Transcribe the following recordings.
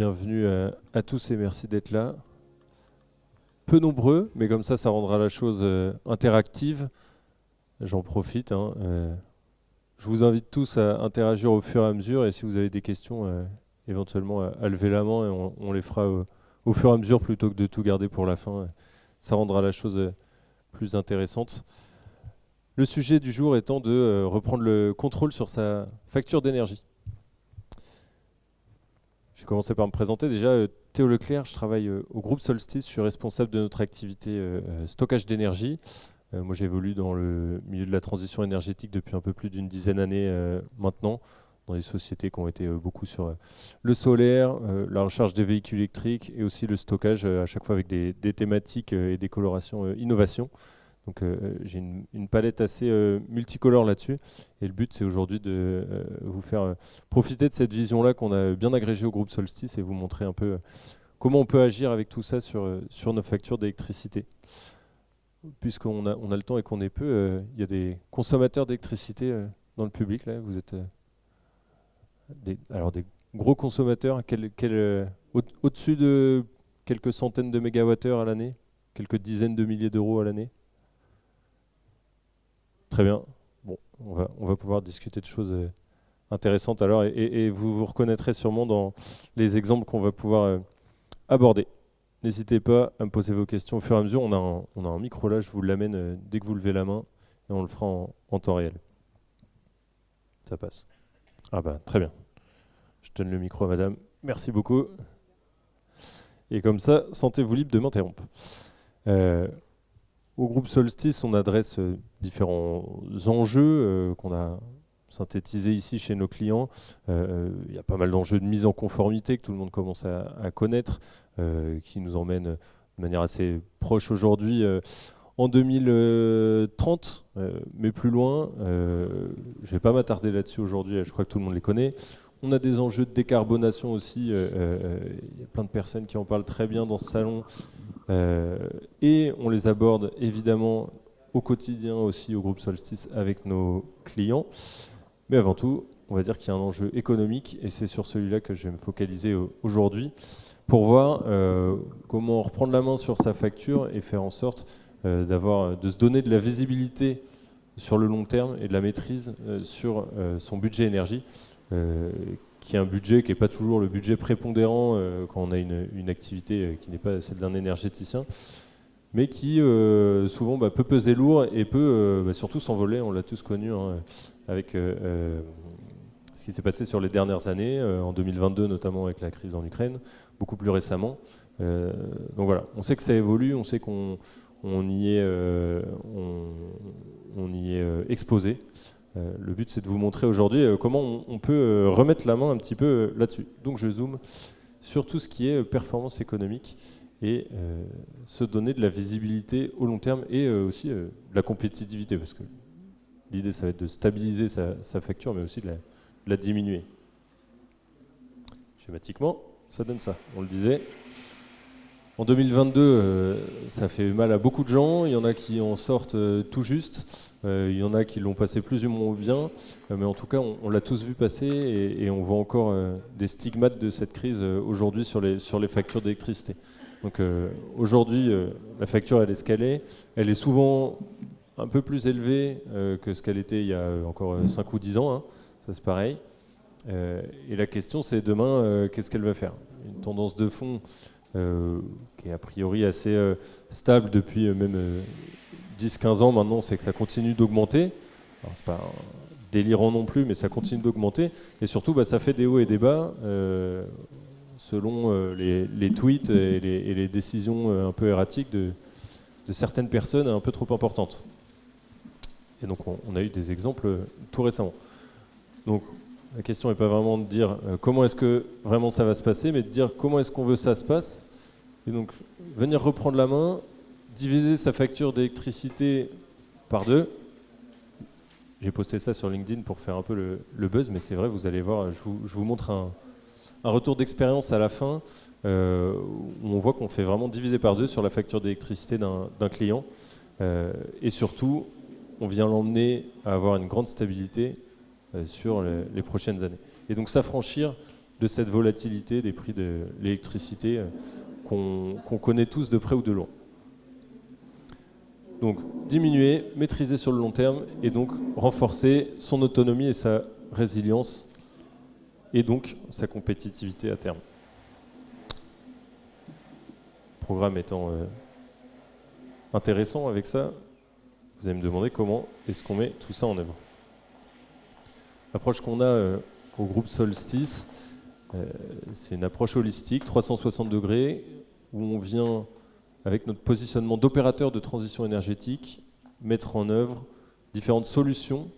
Bienvenue à tous et merci d'être là. Peu nombreux, mais comme ça rendra la chose interactive. J'en profite. Je vous invite tous à interagir au fur et à mesure et si vous avez des questions, éventuellement à lever la main et on les fera au fur et à mesure plutôt que de tout garder pour la fin. Ça rendra la chose plus intéressante. Le sujet du jour étant de reprendre le contrôle sur sa facture d'énergie. Je vais commencer par me présenter. Déjà, Théo Leclerc, je travaille au groupe Solstice, je suis responsable de notre activité stockage d'énergie. Moi, j'évolue dans le milieu de la transition énergétique depuis un peu plus d'une dizaine d'années maintenant, dans des sociétés qui ont été beaucoup sur le solaire, la recharge des véhicules électriques et aussi le stockage, à chaque fois avec des thématiques et des colorations innovation. Donc j'ai une palette assez multicolore là-dessus et le but c'est aujourd'hui de vous faire profiter de cette vision-là qu'on a bien agrégée au groupe Solstice et vous montrer un peu comment on peut agir avec tout ça sur nos factures d'électricité. Puisqu'on a le temps et qu'on est peu, il y a des consommateurs d'électricité dans le public, là. Vous êtes des gros consommateurs, au-dessus de quelques centaines de mégawattheures à l'année, quelques dizaines de milliers d'euros à l'année. Très bien. Bon, on va pouvoir discuter de choses intéressantes alors et vous vous reconnaîtrez sûrement dans les exemples qu'on va pouvoir aborder. N'hésitez pas à me poser vos questions au fur et à mesure. On a un micro là, je vous l'amène dès que vous levez la main et on le fera en temps réel. Ça passe. Ah bah très bien. Je donne le micro à madame. Merci beaucoup. Et comme ça, sentez-vous libre de m'interrompre. Au groupe Solstice, on adresse différents enjeux qu'on a synthétisés ici chez nos clients. Il y a pas mal d'enjeux de mise en conformité que tout le monde commence à connaître, qui nous emmènent de manière assez proche aujourd'hui en 2030, mais plus loin. Je ne vais pas m'attarder là-dessus aujourd'hui, je crois que tout le monde les connaît. On a des enjeux de décarbonation aussi, il y a plein de personnes qui en parlent très bien dans ce salon. Et on les aborde évidemment au quotidien aussi au groupe Solstice avec nos clients. Mais avant tout, on va dire qu'il y a un enjeu économique et c'est sur celui-là que je vais me focaliser aujourd'hui pour voir comment reprendre la main sur sa facture et faire en sorte de se donner de la visibilité sur le long terme et de la maîtrise sur son budget énergie, qui est un budget qui n'est pas toujours le budget prépondérant quand on a une activité qui n'est pas celle d'un énergéticien, mais qui souvent peut peser lourd et peut surtout s'envoler, on l'a tous connu avec ce qui s'est passé sur les dernières années, en 2022 notamment avec la crise en Ukraine, beaucoup plus récemment. Donc voilà, on sait que ça évolue, on sait qu'on y est exposé. Le but c'est de vous montrer aujourd'hui comment on peut remettre la main un petit peu là-dessus. Donc je zoome sur tout ce qui est performance économique et se donner de la visibilité au long terme et aussi de la compétitivité parce que l'idée ça va être de stabiliser sa facture mais aussi de la diminuer. Schématiquement, ça donne ça, on le disait. En 2022, ça fait mal à beaucoup de gens, il y en a qui en sortent tout juste. Il y en a qui l'ont passé plus ou moins bien, mais en tout cas, on l'a tous vu passer et on voit encore des stigmates de cette crise aujourd'hui sur les factures d'électricité. Donc aujourd'hui, la facture, elle est ce qu'elle est. Elle est souvent un peu plus élevée que ce qu'elle était il y a encore 5 ou 10 ans. Hein. Ça, c'est pareil. Et la question, c'est demain, qu'est-ce qu'elle va faire? Une tendance de fond qui est a priori assez stable depuis même 10-15 ans maintenant, c'est que ça continue d'augmenter. Alors c'est pas délirant non plus, mais ça continue d'augmenter. Et surtout, ça fait des hauts et des bas selon les tweets et les décisions un peu erratiques de certaines personnes un peu trop importantes. Et donc on a eu des exemples tout récemment. Donc la question n'est pas vraiment de dire comment est-ce que vraiment ça va se passer, mais de dire comment est-ce qu'on veut que ça se passe. Et donc venir reprendre la main, diviser sa facture d'électricité par 2. J'ai posté ça sur LinkedIn pour faire un peu le buzz, mais c'est vrai, vous allez voir, je vous montre un retour d'expérience à la fin, où on voit qu'on fait vraiment diviser par 2 sur la facture d'électricité d'un client. Et surtout, on vient l'emmener à avoir une grande stabilité sur les prochaines années. Et donc s'affranchir de cette volatilité des prix de l'électricité qu'on connaît tous de près ou de loin. Donc diminuer, maîtriser sur le long terme et donc renforcer son autonomie et sa résilience et donc sa compétitivité à terme. Le programme étant intéressant avec ça, vous allez me demander comment est-ce qu'on met tout ça en œuvre. L'approche qu'on a au groupe Solstice, c'est une approche holistique, 360 degrés, où on vient, avec notre positionnement d'opérateur de transition énergétique, mettre en œuvre différentes solutions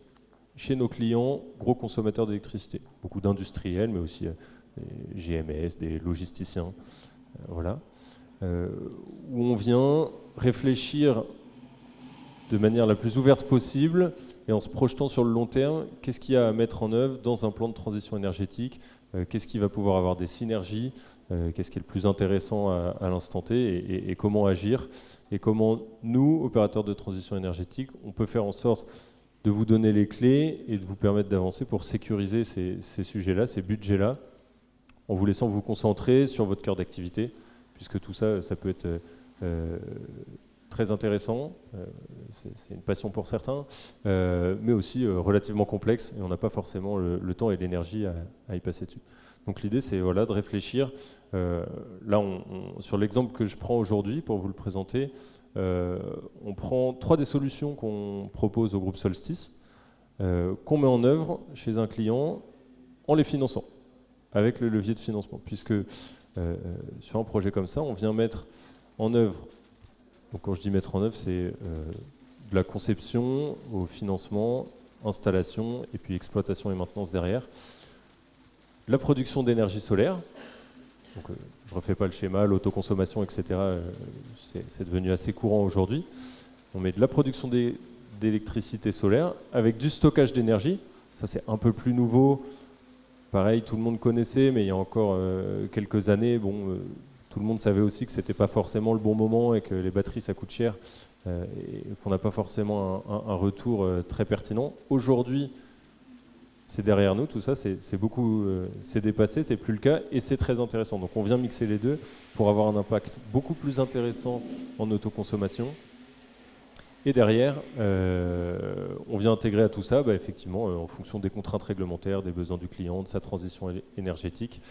chez nos clients, gros consommateurs d'électricité. Beaucoup d'industriels, mais aussi des GMS, des logisticiens, voilà. Où on vient réfléchir de manière la plus ouverte possible et en se projetant sur le long terme, qu'est-ce qu'il y a à mettre en œuvre dans un plan de transition énergétique, qu'est-ce qui va pouvoir avoir des synergies, qu'est-ce qui est le plus intéressant à l'instant T et comment agir, et comment nous, opérateurs de transition énergétique, on peut faire en sorte de vous donner les clés et de vous permettre d'avancer pour sécuriser ces sujets-là, ces budgets-là, en vous laissant vous concentrer sur votre cœur d'activité, puisque tout ça, ça peut être très intéressant, c'est une passion pour certains, mais aussi relativement complexe, et on n'a pas forcément le temps et l'énergie à y passer dessus. Donc l'idée, c'est voilà, de réfléchir. Là, sur l'exemple que je prends aujourd'hui pour vous le présenter, on prend 3 des solutions qu'on propose au groupe Solstice, qu'on met en œuvre chez un client en les finançant, avec le levier de financement, puisque sur un projet comme ça, on vient mettre en œuvre, donc quand je dis mettre en œuvre, c'est de la conception au financement, installation, et puis exploitation et maintenance derrière. La production d'énergie solaire, donc, je ne refais pas le schéma, l'autoconsommation, etc. C'est devenu assez courant aujourd'hui. On met de la production d'électricité solaire avec du stockage d'énergie. Ça, c'est un peu plus nouveau. Pareil, tout le monde connaissait, mais il y a encore quelques années, tout le monde savait aussi que ce n'était pas forcément le bon moment et que les batteries, ça coûte cher et qu'on n'a pas forcément un retour très pertinent. Aujourd'hui, c'est derrière nous, tout ça, c'est dépassé, c'est plus le cas et c'est très intéressant. Donc on vient mixer les deux pour avoir un impact beaucoup plus intéressant en autoconsommation. Et derrière, on vient intégrer à tout ça, effectivement, en fonction des contraintes réglementaires, des besoins du client, de sa transition énergétique,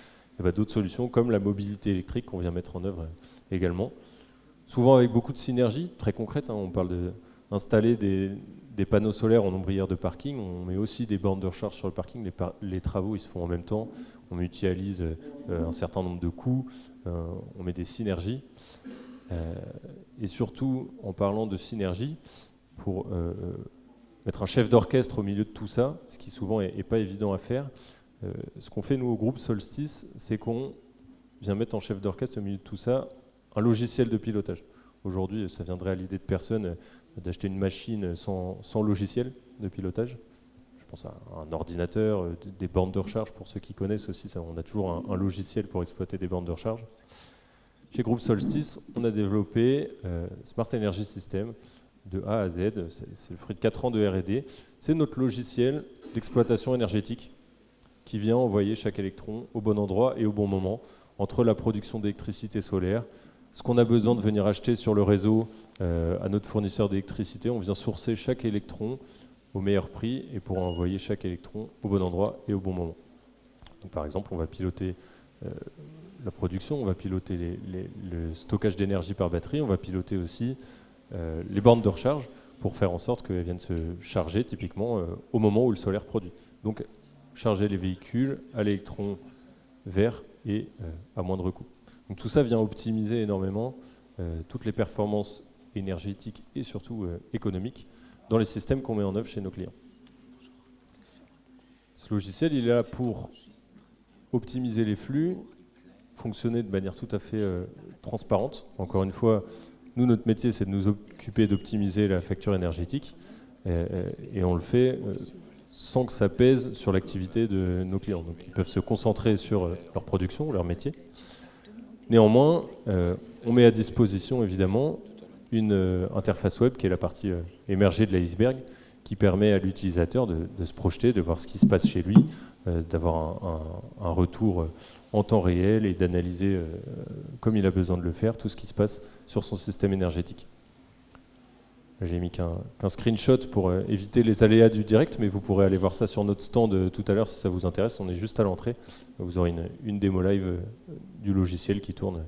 d'autres solutions comme la mobilité électrique qu'on vient mettre en œuvre également. Souvent avec beaucoup de synergies très concrètes, on parle d'installer des panneaux solaires en ombrière de parking, on met aussi des bornes de recharge sur le parking, les travaux ils se font en même temps, on mutualise un certain nombre de coûts, on met des synergies. Et surtout, en parlant de synergie, pour mettre un chef d'orchestre au milieu de tout ça, ce qui souvent n'est pas évident à faire, ce qu'on fait nous au groupe Solstice, c'est qu'on vient mettre en chef d'orchestre au milieu de tout ça un logiciel de pilotage. Aujourd'hui, ça viendrait à l'idée de personne d'acheter une machine sans logiciel de pilotage. Je pense à un ordinateur, des bornes de recharge, pour ceux qui connaissent aussi, ça, on a toujours un logiciel pour exploiter des bornes de recharge. Chez Groupe Solstice, on a développé Smart Energy System de A à Z. C'est le fruit de 4 ans de R&D. C'est notre logiciel d'exploitation énergétique qui vient envoyer chaque électron au bon endroit et au bon moment entre la production d'électricité solaire, ce qu'on a besoin de venir acheter sur le réseau à notre fournisseur d'électricité. On vient sourcer chaque électron au meilleur prix et pour envoyer chaque électron au bon endroit et au bon moment. Donc, par exemple, on va piloter la production, on va piloter le stockage d'énergie par batterie, on va piloter aussi les bornes de recharge pour faire en sorte qu'elles viennent se charger typiquement au moment où le solaire produit. Donc charger les véhicules à l'électron vert et à moindre coût. Donc tout ça vient optimiser énormément toutes les performances énergétiques et surtout économiques dans les systèmes qu'on met en œuvre chez nos clients. Ce logiciel, il est là pour optimiser les flux, fonctionner de manière tout à fait transparente. Encore une fois, nous, notre métier, c'est de nous occuper d'optimiser la facture énergétique et on le fait sans que ça pèse sur l'activité de nos clients. Donc, ils peuvent se concentrer sur leur production, leur métier. Néanmoins, on met à disposition, évidemment, une interface web qui est la partie émergée de l'iceberg, qui permet à l'utilisateur de se projeter, de voir ce qui se passe chez lui, d'avoir un retour en temps réel et d'analyser, comme il a besoin de le faire, tout ce qui se passe sur son système énergétique. J'ai mis qu'un screenshot pour éviter les aléas du direct, mais vous pourrez aller voir ça sur notre stand tout à l'heure si ça vous intéresse. On est juste à l'entrée. Vous aurez une démo live du logiciel qui tourne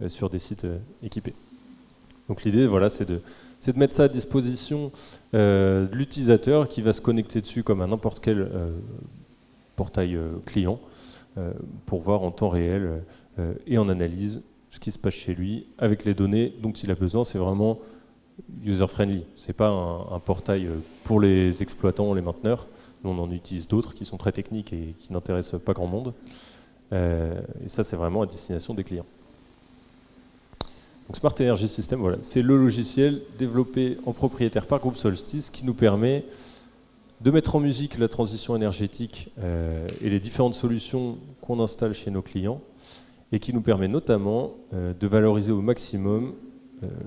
sur des sites équipés. Donc l'idée, voilà, c'est de mettre ça à disposition de l'utilisateur qui va se connecter dessus comme à n'importe quel portail client pour voir en temps réel et en analyse ce qui se passe chez lui avec les données dont il a besoin. C'est vraiment user-friendly. Ce n'est pas un portail pour les exploitants, les mainteneurs. Nous, on en utilise d'autres qui sont très techniques et qui n'intéressent pas grand monde. Et ça, c'est vraiment à destination des clients. Donc Smart Energy System, voilà, c'est le logiciel développé en propriétaire par Groupe Solstice qui nous permet de mettre en musique la transition énergétique et les différentes solutions qu'on installe chez nos clients et qui nous permet notamment de valoriser au maximum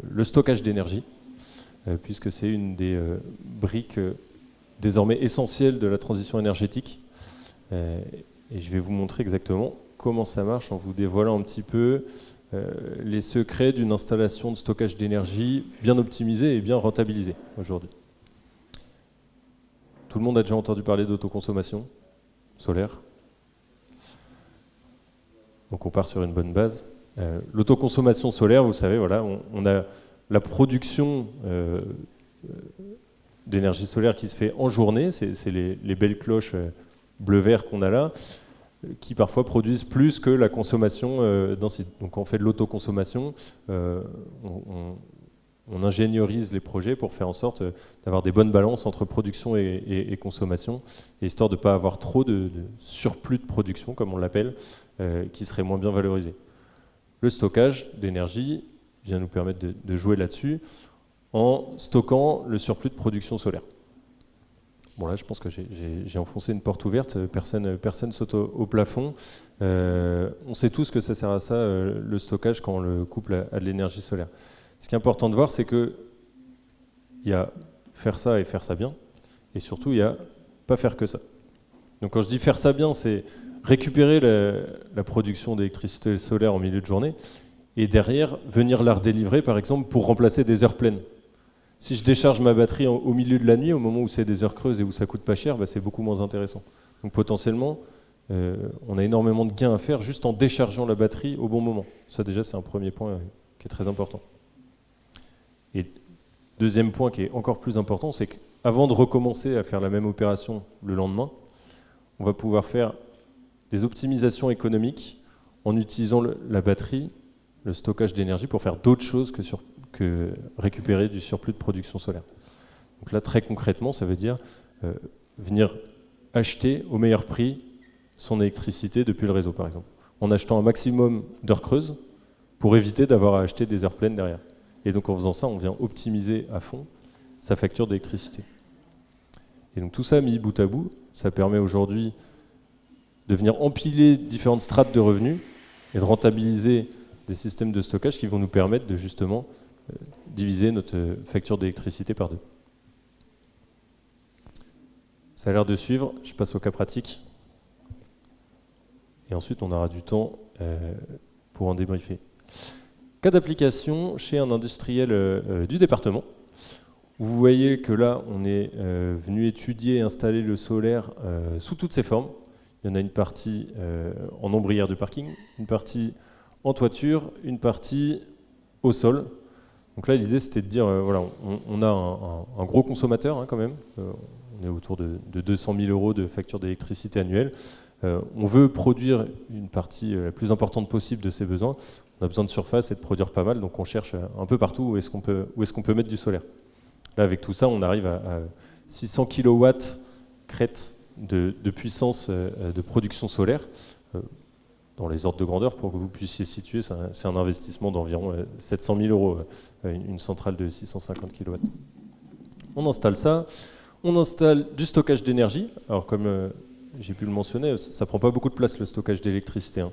le stockage d'énergie, puisque c'est une des briques désormais essentielles de la transition énergétique. Et je vais vous montrer exactement comment ça marche en vous dévoilant un petit peu les secrets d'une installation de stockage d'énergie bien optimisée et bien rentabilisée aujourd'hui. Tout le monde a déjà entendu parler d'autoconsommation solaire. Donc on part sur une bonne base. L'autoconsommation solaire, vous savez, voilà, on a la production d'énergie solaire qui se fait en journée, c'est les belles cloches bleu-vert qu'on a là, qui parfois produisent plus que la consommation d'un site. Donc on fait de l'autoconsommation, on ingénierise les projets pour faire en sorte d'avoir des bonnes balances entre production et consommation, et histoire de ne pas avoir trop de surplus de production, comme on l'appelle, qui serait moins bien valorisé. Le stockage d'énergie vient nous permettre de jouer là-dessus en stockant le surplus de production solaire. Bon là, je pense que j'ai enfoncé une porte ouverte, personne saute au plafond. On sait tous que ça sert à ça, le stockage, quand on le couple à de l'énergie solaire. Ce qui est important de voir, c'est qu'il y a faire ça et faire ça bien, et surtout, il y a pas faire que ça. Donc quand je dis faire ça bien, c'est récupérer la production d'électricité solaire en milieu de journée, et derrière, venir la redélivrer, par exemple, pour remplacer des heures pleines. Si je décharge ma batterie au milieu de la nuit, au moment où c'est des heures creuses et où ça coûte pas cher, bah, c'est beaucoup moins intéressant. Donc potentiellement, on a énormément de gains à faire juste en déchargeant la batterie au bon moment. Ça déjà, c'est un premier point qui est très important. Et deuxième point qui est encore plus important, c'est qu'avant de recommencer à faire la même opération le lendemain, on va pouvoir faire des optimisations économiques en utilisant la batterie, le stockage d'énergie, pour faire d'autres choses que récupérer du surplus de production solaire. Donc là, très concrètement, ça veut dire venir acheter au meilleur prix son électricité depuis le réseau, par exemple, en achetant un maximum d'heures creuses pour éviter d'avoir à acheter des heures pleines derrière. Et donc en faisant ça, on vient optimiser à fond sa facture d'électricité. Et donc tout ça mis bout à bout, ça permet aujourd'hui de venir empiler différentes strates de revenus et de rentabiliser des systèmes de stockage qui vont nous permettre de justement diviser notre facture d'électricité par deux. Ça a l'air de suivre, je passe au cas pratique. Et ensuite, on aura du temps pour en débriefer. Cas d'application chez un industriel du département. Vous voyez que là, on est venu étudier et installer le solaire sous toutes ses formes. Il y en a une partie en ombrière de parking, une partie en toiture, une partie au sol. Donc là, l'idée, c'était de dire, voilà, on a un gros consommateur quand même. On est autour de 200 000 € de facture d'électricité annuelle. On veut produire une partie la plus importante possible de ses besoins. On a besoin de surface et de produire pas mal, donc on cherche un peu partout où est-ce qu'on peut mettre du solaire. Là, avec tout ça, on arrive à 600 kW crête de puissance de production solaire. Dans les ordres de grandeur, pour que vous puissiez situer, c'est un investissement d'environ 700 000 €, une centrale de 650 kW. On installe ça, on installe du stockage d'énergie. Alors comme j'ai pu le mentionner, ça ne prend pas beaucoup de place le stockage d'électricité.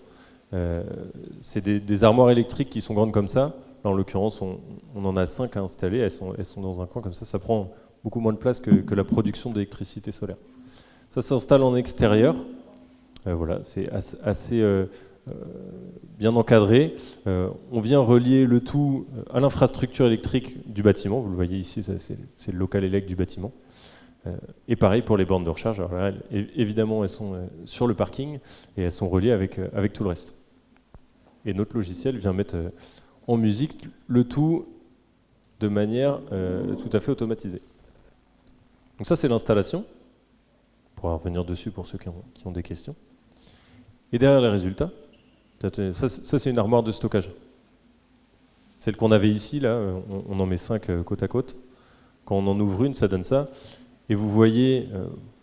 C'est des armoires électriques qui sont grandes comme ça. Là, en l'occurrence, on en a 5 à installer, elles sont dans un coin comme ça prend beaucoup moins de place que la production d'électricité solaire. Ça s'installe en extérieur. Voilà, c'est assez bien encadré. On vient relier le tout à l'infrastructure électrique du bâtiment. Vous le voyez ici, c'est le local élect du bâtiment. Et pareil pour les bornes de recharge. Alors là, évidemment, elles sont sur le parking et elles sont reliées avec tout le reste. Et notre logiciel vient mettre en musique le tout de manière tout à fait automatisée. Donc ça, c'est l'installation. On pourra revenir dessus pour ceux qui ont des questions. Et derrière les résultats, ça c'est une armoire de stockage. Celle qu'on avait ici, là, on en met 5 côte à côte. Quand on en ouvre une, ça donne ça. Et vous voyez,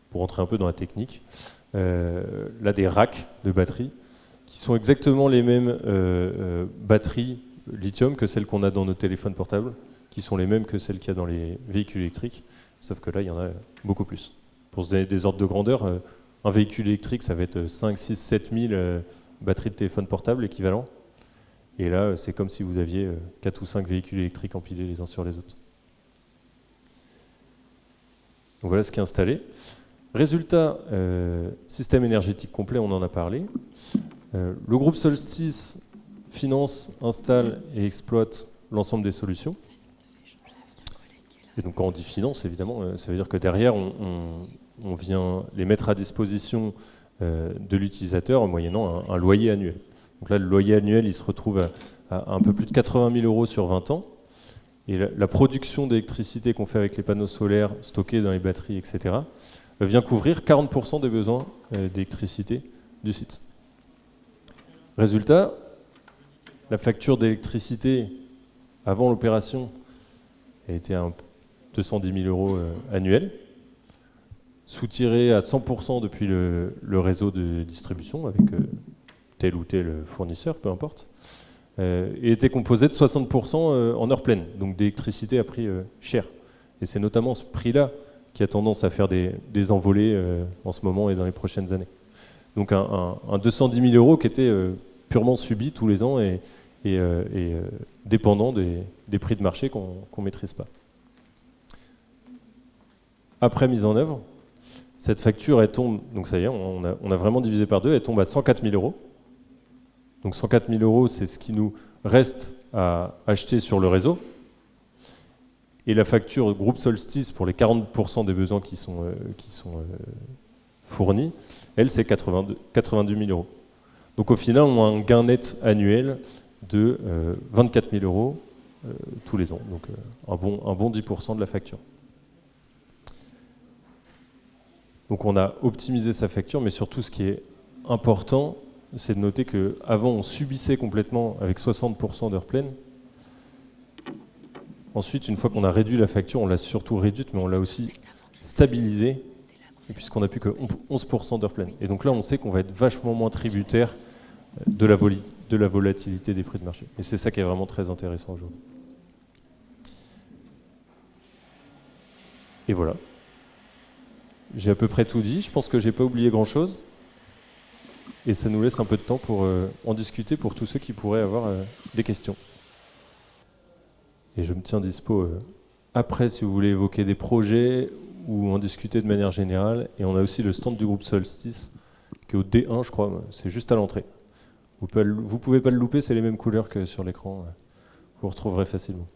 pour rentrer un peu dans la technique, là des racks de batteries qui sont exactement les mêmes batteries lithium que celles qu'on a dans nos téléphones portables, qui sont les mêmes que celles qu'il y a dans les véhicules électriques, sauf que là, il y en a beaucoup plus. Pour se donner des ordres de grandeur, un véhicule électrique, ça va être 5, 6, 7 000 batteries de téléphone portable équivalent. Et là, c'est comme si vous aviez 4 ou 5 véhicules électriques empilés les uns sur les autres. Donc voilà ce qui est installé. Résultat, système énergétique complet, on en a parlé. Le groupe Solstice finance, installe et exploite l'ensemble des solutions. Et donc quand on dit finance, évidemment, ça veut dire que derrière, on vient les mettre à disposition de l'utilisateur moyennant un loyer annuel. Donc là, le loyer annuel, il se retrouve à un peu plus de 80 000 € sur 20 ans. Et la production d'électricité qu'on fait avec les panneaux solaires stockés dans les batteries, etc., vient couvrir 40% des besoins d'électricité du site. Résultat, la facture d'électricité avant l'opération a été à 210 000 € annuels, soutiré à 100% depuis le réseau de distribution avec tel ou tel fournisseur, peu importe, et était composé de 60% en heure pleine, donc d'électricité à prix cher. Et c'est notamment ce prix-là qui a tendance à faire des envolées en ce moment et dans les prochaines années. Donc un 210 000 € qui était purement subi tous les ans et dépendant des prix de marché qu'on ne maîtrise pas. Après mise en œuvre, cette facture, elle tombe, donc ça y est, on a vraiment divisé par deux, elle tombe à 104 000 €. Donc 104 000 €, c'est ce qui nous reste à acheter sur le réseau. Et la facture groupe Solstice, pour les 40% des besoins qui sont fournis, elle, c'est 82 000 €. Donc au final, on a un gain net annuel de 24 000 € tous les ans. Donc un bon 10% de la facture. Donc on a optimisé sa facture, mais surtout ce qui est important, c'est de noter qu'avant on subissait complètement avec 60% d'heures pleines. Ensuite, une fois qu'on a réduit la facture, on l'a surtout réduite, mais on l'a aussi stabilisée, puisqu'on n'a plus que 11% d'heures pleines. Et donc là, on sait qu'on va être vachement moins tributaire de la volatilité des prix de marché. Et c'est ça qui est vraiment très intéressant aujourd'hui. Et voilà. J'ai à peu près tout dit. Je pense que j'ai pas oublié grand-chose. Et ça nous laisse un peu de temps pour en discuter pour tous ceux qui pourraient avoir des questions. Et je me tiens dispo après si vous voulez évoquer des projets ou en discuter de manière générale. Et on a aussi le stand du groupe Solstice qui est au D1, je crois. C'est juste à l'entrée. Vous pouvez pas le louper, c'est les mêmes couleurs que sur l'écran. Vous retrouverez facilement.